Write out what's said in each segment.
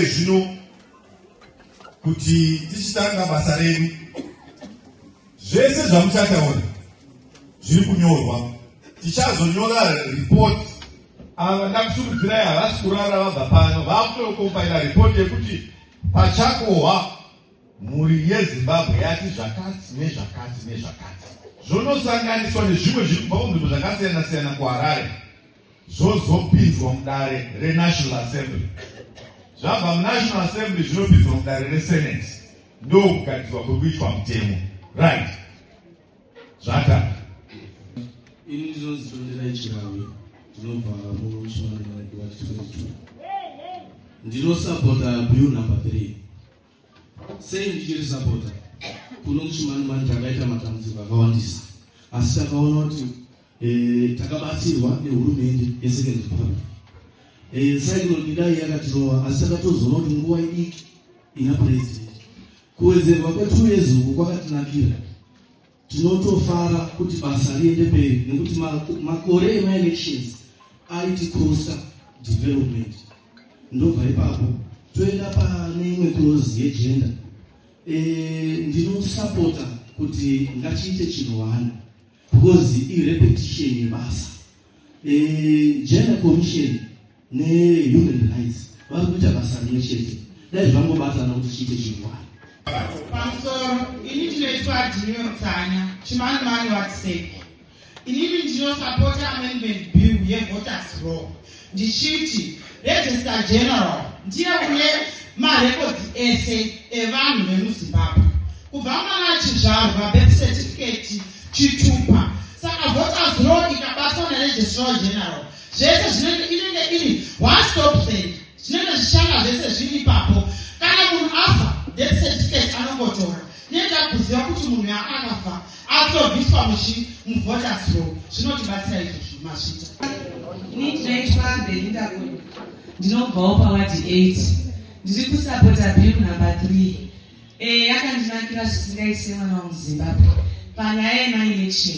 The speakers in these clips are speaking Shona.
Zvino kuti tichitanga basa redu zvese zvamuchataura zviri kunyorwa. Tichazonyora report. Ava ndakusurudzirai havasi kurara vabva pano, vakutokombaira report yekuti pachakohwa mhuri yeZimbabwe yati zvakati nezvakati nezvakati, zvonosanganiswa nezvimwe zviri kubva kunzvimbo zvakasiyana siyana kuHarare, zvozopinzwa mudare reNational Assembly. Zvabva muNational Assembly zvinopinzwa mudare reSenate, ndokugadzirwa kwekuitwa mutemo. Right, zvata ini ndinozitondera ichirawe ndinobva muchimanimani wa 22 ndinosapota bill number 3. Sei ndichiri sapota? Kuno kuchimanimani takaita matambudziko akawandisa, asi takaona kuti takabatsirwa nehurumende yeSecond Republic. Cyclone Idai yakatirova, asi takatozoona kuti nguva idiki ina president. Kuwedzerwa kwe2 years uku kwakatinakira. Tinotofara kuti basa riende mberi nekuti makore ema-elections aitikosta development. Ndobva ipapo toenda pane imwe clause yegender. Ndinosapota kuti ngachiite chinhu because irepetition yebasa. Gender Commission neHuman Rights vari kuita basa rimwe chete, dai zvangobatana kuti chiite chinhu pamusoro. Ini ndinoitwa Diniyotsanya Chimanimani waTseki. Inini ndinosapota amendment bill yevoters law ndichiti Registrar General ndiye une marecords ese evanhu vemuZimbabwe kubva mwana chizvarwa birth certificate chitupa. Saka voters law ikabatwa naRegistrar General zvese inenge iri one stop center, zvinenge zvichanga zvese zviri ipapo. Kana munhu afa death certificate anongotora, nenda kuziva kuti munhu akafa atobviswa muvoters law. Zvinotibatsira izvozvo mazvita. Ini ndinoitwa Belinda Kudu, ndinobvawo pawadi 8. Ndiri kusapota bill number 3. Yakandinakira zvisingaite mwana wamuZimbabwe panyaya yema-election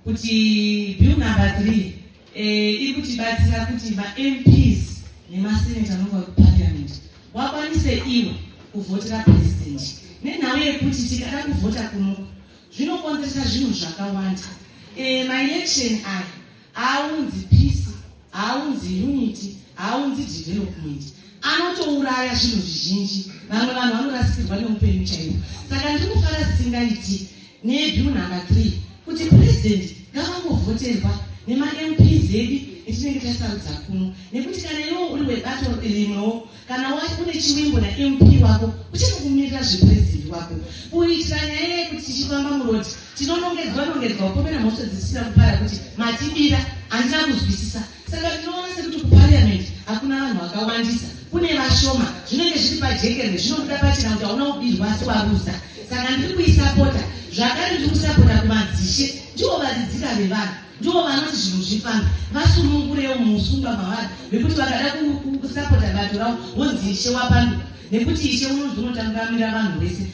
kuti bill number 3 iri kutibatsira kuti maMPs nemaseneta anobva kuparliament wakwanise iwe kuvhotera president. Nenhau yekuti tikada kuvhota kuno zvinokonzeresa zvinhu zvakawanda. Maelection aya haaunzi peace, haaunzi unity, haaunzi development, anotouraya zvinhu zvizhinji. Vamwe vanhu vanorasikirwa neupenyu chaivo. Saka ndiri kufara zisingaiti nebill number 3 kuti president ngavangovhoterwa nemaMPs edu etinenge tasarudza kuno, nekuti kana iwo uri webato rimwewo, kana une chiwimbo naMP wako uchinokumirira zvepresident wako, kuitira nyaya yekuti tichifamba muroti tinonongedzwa upomena mhosva dzisisina kupara kuti matibira handina kuzwisisa. Saka tinoona sekuti kuparliament hakuna vanhu vakawandisa, kune vashoma, zvinenge zviri pajekere, zvinobuda pachena kuti hauna kubirwa asi warusa. Saka ndiri kuisapota zvakare, ndiri kusapota kumadzishe, ndivo varidzika vevanhu, ndivo vanoti zvinhu zvifamba, vasunungurewo muusungwa mavari vekuti vakada kusapota bato ravo wonzi ishe wapanduka, nekuti ishe unonzi unotangamira vanhu vese.